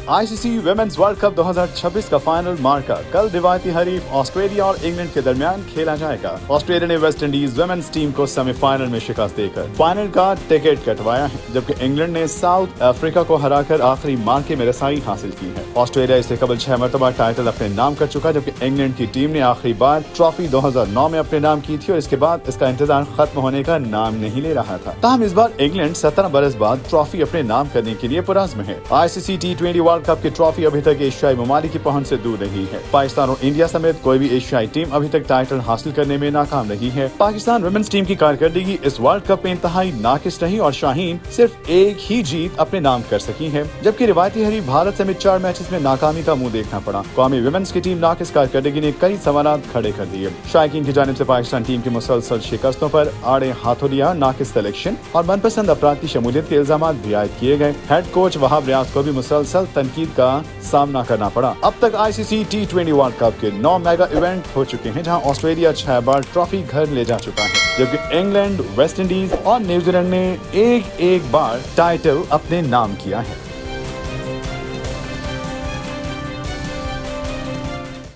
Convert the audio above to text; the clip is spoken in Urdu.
ICC ویمنز ورلڈ کپ 2026 کا فائنل مارکا کل روایتی حریف آسٹریلیا اور انگلینڈ کے درمیان کھیلا جائے گا۔ آسٹریلیا نے ویسٹ انڈیز ویمنز ٹیم کو سیمی فائنل میں شکست دے کر فائنل کا ٹکٹ کٹوایا ہے، جبکہ انگلینڈ نے ساؤتھ افریقہ کو ہرا کر آخری مارکے میں رسائی حاصل کی ہے۔ آسٹریلیا اس سے قبل 6 مرتبہ ٹائٹل اپنے نام کر چکا، جبکہ انگلینڈ کی ٹیم نے آخری بار ٹرافی 2009 میں اپنے نام کی تھی اور اس کے بعد اس کا انتظار ختم ہونے کا نام نہیں لے رہا تھا۔ تاہم اس بار انگلینڈ 17 برس بعد ٹرافی اپنے نام کرنے کے لیے پرعزم ہے۔ ICC T20 ورلڈ کپ کی ٹرافی ابھی تک ایشیائی ممالک کی پہنچ سے دور رہی ہے۔ پاکستان اور انڈیا سمیت کوئی بھی ایشیائی ٹیم ابھی تک ٹائٹل حاصل کرنے میں ناکام رہی ہے۔ پاکستان ویمنز ٹیم کی کارکردگی اس ورلڈ کپ میں انتہائی ناقص رہی اور شاہین صرف ایک ہی جیت اپنے نام کر سکی ہے، جبکہ روایتی حریف بھارت سمیت 4 میچز میں ناکامی کا منہ دیکھنا پڑا۔ قومی ویمنز کی ٹیم ناقص کارکردگی نے کئی سوالات کھڑے کر دیے۔ شائقین کی جانب سے پاکستان ٹیم کی مسلسل شکستوں پر آڑے ہاتھوں لیا، ناقص سلیکشن اور من پسند افراد کی شمولیت کے الزامات بھی عائد کیے گئے۔ ہیڈ کوچ وہاب ریاض کو بھی مسلسل تنقید کا سامنا کرنا پڑا۔ اب تک ICC T20 ورلڈ کپ کے 9 میگا ایونٹ ہو چکے ہیں، جہاں آسٹریلیا 6 بار ٹرافی گھر لے جا چکا ہے، جبکہ انگلینڈ، ویسٹ انڈیز اور نیوزی لینڈ نے ایک بار ٹائٹل اپنے نام کیا ہے۔